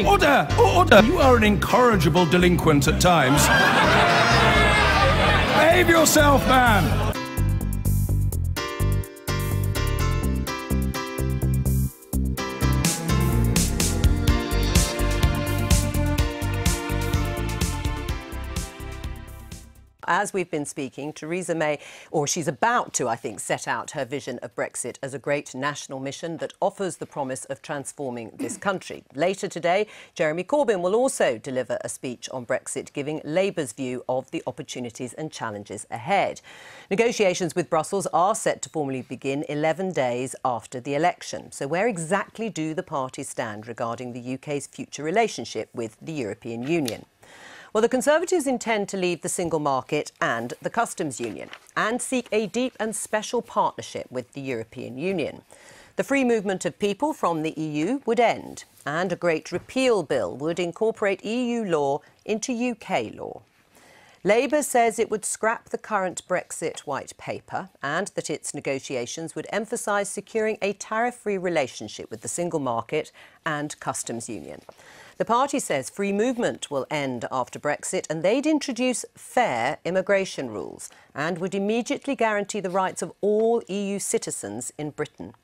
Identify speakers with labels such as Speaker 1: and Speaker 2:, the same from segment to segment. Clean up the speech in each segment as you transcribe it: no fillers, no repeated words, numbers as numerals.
Speaker 1: Order! Order! You are an incorrigible delinquent at times. Behave yourself, man!
Speaker 2: As we've been speaking, Theresa May, or she's about to, I think, set out her vision of Brexit as a great national mission that offers the promise of transforming this country. Later today, Jeremy Corbyn will also deliver a speech on Brexit, giving Labour's view of the opportunities and challenges ahead. Negotiations with Brussels are set to formally begin 11 days after the election. So where exactly do the parties stand regarding the UK's future relationship with the European Union? Well, the Conservatives intend to leave the single market and the customs union and seek a deep and special partnership with the European Union. The free movement of people from the EU would end, and a great repeal bill would incorporate EU law into UK law. Labour says it would scrap the current Brexit white paper and that its negotiations would emphasise securing a tariff-free relationship with the single market and customs union. The party says free movement will end after Brexit and they'd introduce fair immigration rules and would immediately guarantee the rights of all EU citizens in Britain.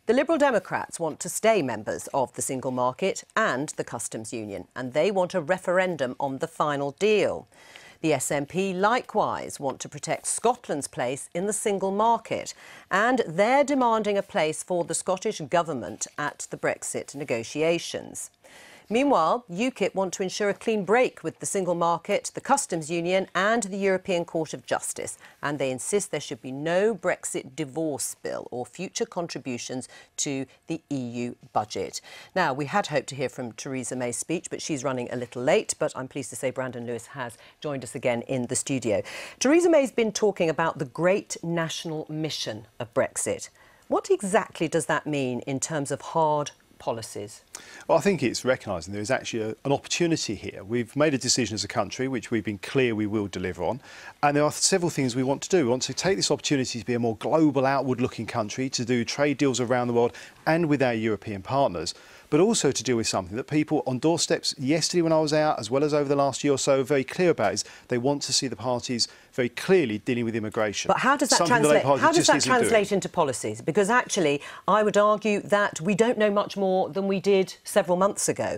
Speaker 2: The Liberal Democrats want to stay members of the single market and the customs union, and they want a referendum on the final deal. The SNP likewise want to protect Scotland's place in the single market, and they're demanding a place for the Scottish Government at the Brexit negotiations. Meanwhile, UKIP want to ensure a clean break with the single market, the customs union and the European Court of Justice. And they insist there should be no Brexit divorce bill or future contributions to the EU budget. Now, we had hoped to hear from Theresa May's speech, but she's running a little late. But I'm pleased to say Brandon Lewis has joined us again in the studio. Theresa May's been talking about the great national mission of Brexit. What exactly does that mean in terms of hard policies?
Speaker 3: Well, I think it's recognising there is actually an opportunity here. We've made a decision as a country, which we've been clear we will deliver on, and there are several things we want to do. We want to take this opportunity to be a more global, outward-looking country, to do trade deals around the world and with our European partners, but also to deal with something that people on doorsteps yesterday when I was out, as well as over the last year or so, are very clear about, is they want to see the parties very clearly dealing with immigration.
Speaker 2: But how does that translate into policies? Because actually, I would argue that we don't know much more than we did several months ago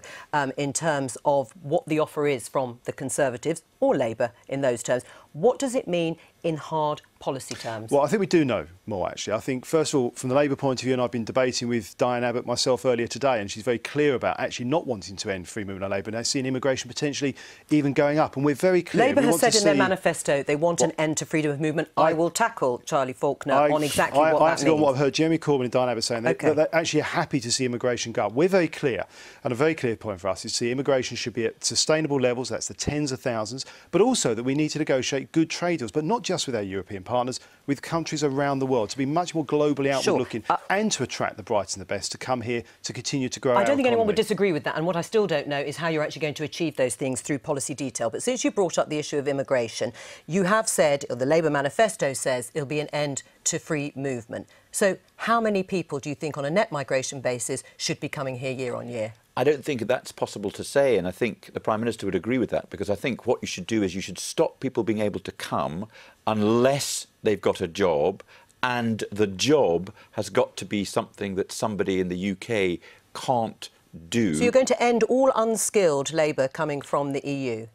Speaker 2: in terms of what the offer is from the Conservatives or Labour in those terms. What does it mean in hard policy terms?
Speaker 3: Well, I think we do know more, actually. I think, first of all, from the Labour point of view, and I've been debating with Diane Abbott myself earlier today, and she's very clear about actually not wanting to end free movement on Labour, and they're seeing immigration potentially even going up. And we're very clear.
Speaker 2: Labour has said in their manifesto they want an end to freedom of movement. I will tackle Charlie Faulkner on exactly what that means. I have to go on what I've heard Jeremy Corbyn and Diane Abbott saying. That they're actually happy to see immigration go up. We're very clear, and a very clear point for us is to see immigration should be at sustainable levels, that's the tens of thousands, but also that we need to negotiate good trade deals, but not just with our European partners, with countries around the world, to be much more globally outward-looking and to attract the brightest and the best to come here to continue to grow our economy. I don't think anyone would disagree with that, and what I still don't know is how you're actually going to achieve those things through policy detail. But since you brought up the issue of immigration, you have said, or the Labour manifesto says, it'll be an end to free movement. So how many people do you think on a net migration basis should be coming here year on year?
Speaker 4: I don't think that's possible to say, and I think the Prime Minister would agree with that, because I think what you should do is you should stop people being able to come unless they've got a job, and the job has got to be something that somebody in the UK can't do.
Speaker 2: So you're going to end all unskilled labour coming from the EU?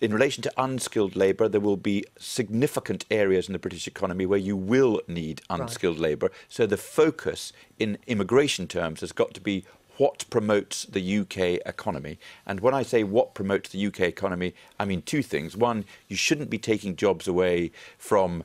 Speaker 4: In relation to unskilled labour, there will be significant areas in the British economy where you will need unskilled labour. So the focus in immigration terms has got to be what promotes the UK economy. And when I say what promotes the UK economy, I mean two things. One, you shouldn't be taking jobs away from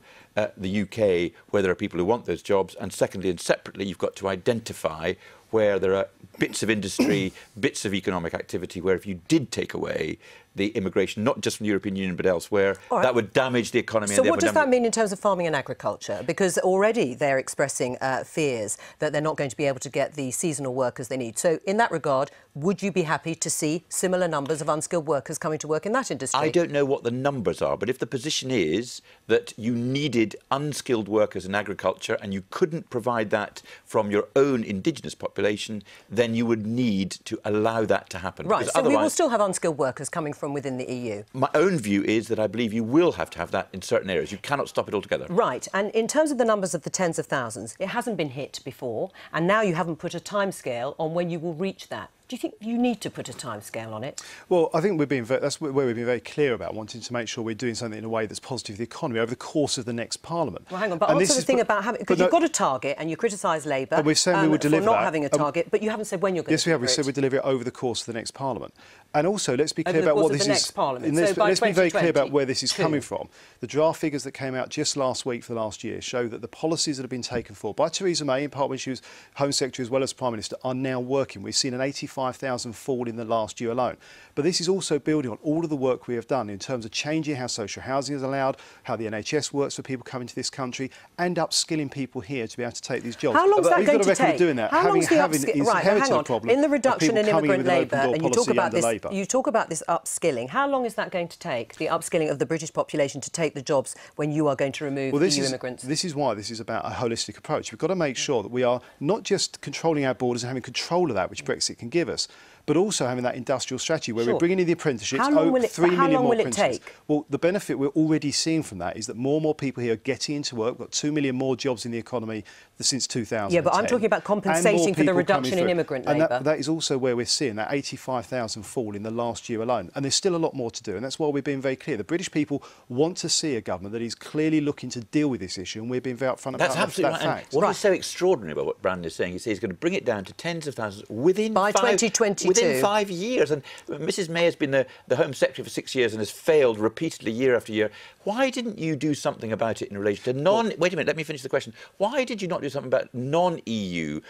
Speaker 4: the UK where there are people who want those jobs. And secondly, and separately, you've got to identify where there are bits of industry, bits of economic activity where if you did take away the immigration, not just from the European Union but elsewhere.
Speaker 2: Right.
Speaker 4: That would damage the economy.
Speaker 2: So what does that mean in terms of farming and agriculture? Because already they're expressing fears that they're not going to be able to get the seasonal workers they need. So in that regard, would you be happy to see similar numbers of unskilled workers coming to work in that industry?
Speaker 4: I don't know what the numbers are, but if the position is that you needed unskilled workers in agriculture and you couldn't provide that from your own indigenous population, then you would need to allow that to happen.
Speaker 2: Right, so we will still have unskilled workers coming from within the EU.
Speaker 4: My own view is that I believe you will have to have that in certain areas. You cannot stop it altogether.
Speaker 2: Right, and in terms of the numbers of the tens of thousands, it hasn't been hit before, and now you haven't put a timescale on when you will reach that. Do you think you need to put a timescale on it?
Speaker 3: Well, I think that's where we've been very clear about wanting to make sure we're doing something in a way that's positive for the economy over the course of the next Parliament.
Speaker 2: Well, hang on, but answer the thing about having... Because you've got a target and you criticise Labour
Speaker 3: and we're saying we would deliver
Speaker 2: for not having a target, but you haven't said when you're going to deliver it.
Speaker 3: Yes, we have. We said we'd deliver it over the course of the next Parliament. And also, let's be clear
Speaker 2: about
Speaker 3: what this
Speaker 2: is...
Speaker 3: Next
Speaker 2: Parliament.
Speaker 3: Let's be very clear about where this is coming from. The draft figures that came out just last week for the last year show that the policies that have been taken forward by Theresa May, in part when she was Home Secretary as well as Prime Minister, are now working. We've seen an 85,000 fall in the last year alone. But this is also building on all of the work we have done in terms of changing how social housing is allowed, how the NHS works for people coming to this country, and upskilling people here to be able to take these jobs.
Speaker 2: How long is that going to take?
Speaker 3: Doing that.
Speaker 2: How long is the upskilling? Right, hang on. In the reduction in immigrant labour, and you talk about this upskilling. How long is that going to take, the upskilling of the British population to take the jobs when you are going to remove EU immigrants?
Speaker 3: This is why this is about a holistic approach. We've got to make sure that we are not just controlling our borders and having control of that, which Brexit can give us, but also having that industrial strategy where we're bringing in the apprenticeships.
Speaker 2: How long will it
Speaker 3: take?
Speaker 2: take?
Speaker 3: Well, the benefit we're already seeing from that is that more and more people here are getting into work. We've got 2 million more jobs in the economy since 2010.
Speaker 2: Yeah, but I'm talking about compensating for the reduction in immigrant labour.
Speaker 3: And that is also where we're seeing that 85,000 fall in the last year alone. And there's still a lot more to do, and that's why we're being very clear. The British people want to see a government that is clearly looking to deal with this issue, and we're being very upfront about that fact.
Speaker 4: What is so extraordinary about what Brandon is saying, he says he's going to bring it down to tens of thousands within
Speaker 2: by 2022.
Speaker 4: Within 5 years. And Mrs May has been the Home Secretary for 6 years and has failed repeatedly year after year. Why didn't you do something about it in relation to wait a minute, let me finish the question. Why did you not do something about non-EU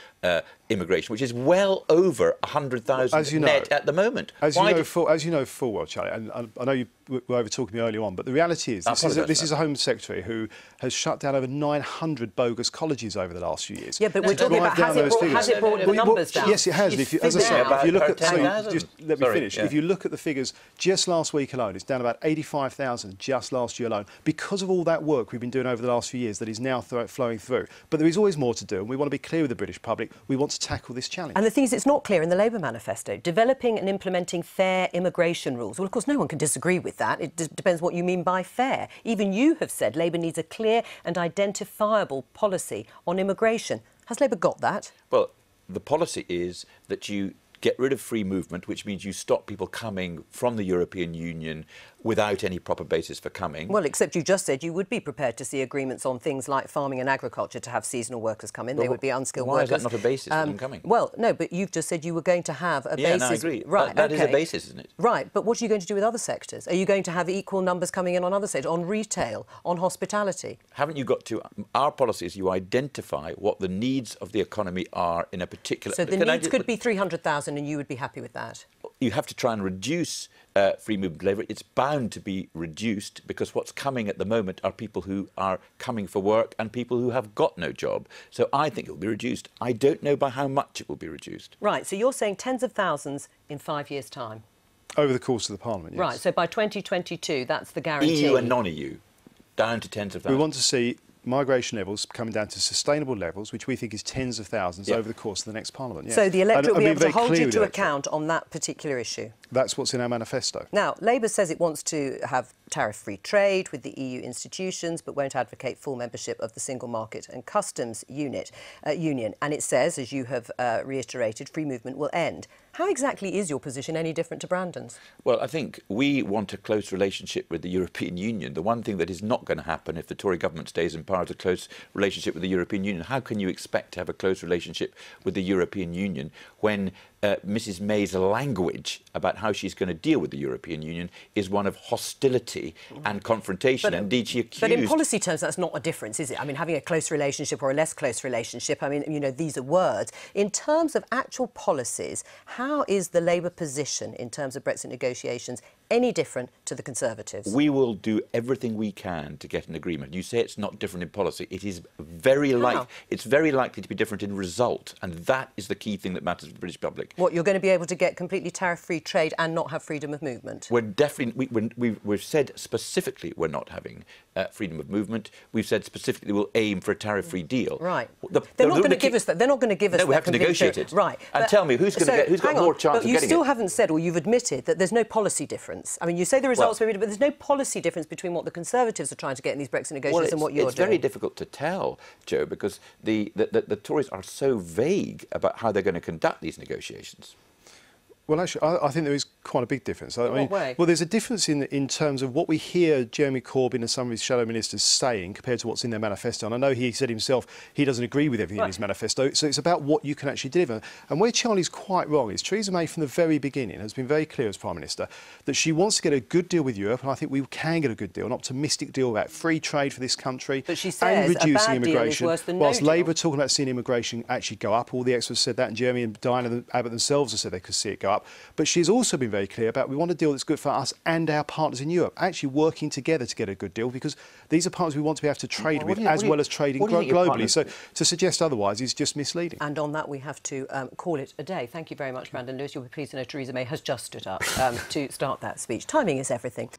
Speaker 4: immigration, which is well over 100,000 net at the moment?
Speaker 3: As you know full well, Charlie, and I know you were over talking to me earlier on, but the reality is this is a Home Secretary who has shut down over 900 bogus colleges over the last few years.
Speaker 2: Yeah, but we're talking about has it brought the numbers down?
Speaker 3: Yes, it has. As I say, if you look at let me finish. If you look at the figures just last week alone, it's down about 85,000 just last year alone because of all that work we've been doing over the last few years that is now flowing through. But there is always more to do, and we want to be clear with the British public. We want to tackle this challenge.
Speaker 2: And the thing is, it's not clear in the Labour manifesto. Developing and implementing fair immigration rules. Well, of course, no one can disagree with that. It depends what you mean by fair. Even you have said Labour needs a clear and identifiable policy on immigration. Has Labour got that?
Speaker 4: Well, the policy is that you get rid of free movement, which means you stop people coming from the European Union without any proper basis for coming.
Speaker 2: Well, except you just said you would be prepared to see agreements on things like farming and agriculture to have seasonal workers come in. They would be unskilled workers.
Speaker 4: Why is that not a basis for them coming?
Speaker 2: Well, no, but you've just said you were going to have a basis.
Speaker 4: Yeah, no, I agree.
Speaker 2: Right,
Speaker 4: that is a basis, isn't it?
Speaker 2: Right, but what are you going to do with other sectors? Are you going to have equal numbers coming in on other sectors, on retail, on hospitality?
Speaker 4: Haven't you got to... Our policy is you identify what the needs of the economy are in a particular...
Speaker 2: So the needs could be 300,000 and you would be happy with that?
Speaker 4: You have to try and reduce free movement labour. It's bound to be reduced because what's coming at the moment are people who are coming for work and people who have got no job. So I think it will be reduced. I don't know by how much it will be reduced.
Speaker 2: Right, so you're saying tens of thousands in 5 years' time?
Speaker 3: Over the course of the Parliament, yes.
Speaker 2: Right, so by 2022, that's the guarantee?
Speaker 4: EU and non-EU, down to tens of thousands.
Speaker 3: We want to see migration levels coming down to sustainable levels, which we think is tens of thousands over the course of the next Parliament. Yes.
Speaker 2: So the electorate will be able to hold you to account on that particular issue?
Speaker 3: That's what's in our manifesto. Now,
Speaker 2: Labour says it wants to have tariff-free trade with the EU institutions, but won't advocate full membership of the Single Market and Customs Union. And it says, as you have reiterated, free movement will end. How exactly is your position any different to Brandon's?
Speaker 4: Well, I think we want a close relationship with the European Union. The one thing that is not going to happen if the Tory government stays in power is a close relationship with the European Union. How can you expect to have a close relationship with the European Union when Mrs May's language about how she's going to deal with the European Union is one of hostility and confrontation? Indeed, she accused...
Speaker 2: But in policy terms, that's not a difference, is it? I mean, having a close relationship or a less close relationship, I mean, you know, these are words. In terms of actual policies, how is the Labour position in terms of Brexit negotiations any different to the Conservatives?
Speaker 4: We will do everything we can to get an agreement. You say it's not different in policy. It is very likely to be different in result, and that is the key thing that matters to the British public.
Speaker 2: What, you're going to be able to get completely tariff-free trade and not have freedom of movement?
Speaker 4: We're definitely. We've said specifically we're not having freedom of movement. We've said specifically we'll aim for a tariff-free deal.
Speaker 2: Right. They're not going to give us that. They're not going to give us that.
Speaker 4: No, we have to negotiate it.
Speaker 2: Right.
Speaker 4: And tell me who's got more chance of getting it.
Speaker 2: But you still haven't said, or you've admitted, that there's no policy difference. I mean, you say the results, but there's no policy difference between what the Conservatives are trying to get in these Brexit negotiations and what you're doing.
Speaker 4: It's very difficult to tell, Joe, because the Tories are so vague about how they're going to conduct these negotiations.
Speaker 3: Well, actually, I think there is quite a big difference.
Speaker 2: In what way?
Speaker 3: Well, there's a difference in terms of what we hear Jeremy Corbyn and some of his shadow ministers saying compared to what's in their manifesto. And I know he said himself he doesn't agree with everything in his manifesto. So it's about what you can actually deliver. And where Charlie's quite wrong is Theresa May, from the very beginning, has been very clear as Prime Minister that she wants to get a good deal with Europe. And I think we can get a good deal, an optimistic deal about free trade for this country.
Speaker 2: But she says
Speaker 3: and reducing
Speaker 2: a bad
Speaker 3: immigration.
Speaker 2: Deal is worse than
Speaker 3: whilst
Speaker 2: no
Speaker 3: Labour are
Speaker 2: deal.
Speaker 3: talking about seeing immigration actually go up. All the experts said that, and Jeremy and Diana Abbott themselves have said they could see it go up. But she's also been very clear about we want a deal that's good for us and our partners in Europe, actually working together to get a good deal, because these are partners we want to be able to trade with as well as trading globally. So to suggest otherwise is just misleading.
Speaker 2: And on that, we have to call it a day. Thank you very much, Brandon Lewis. You'll be pleased to know Theresa May has just stood up to start that speech. Timing is everything.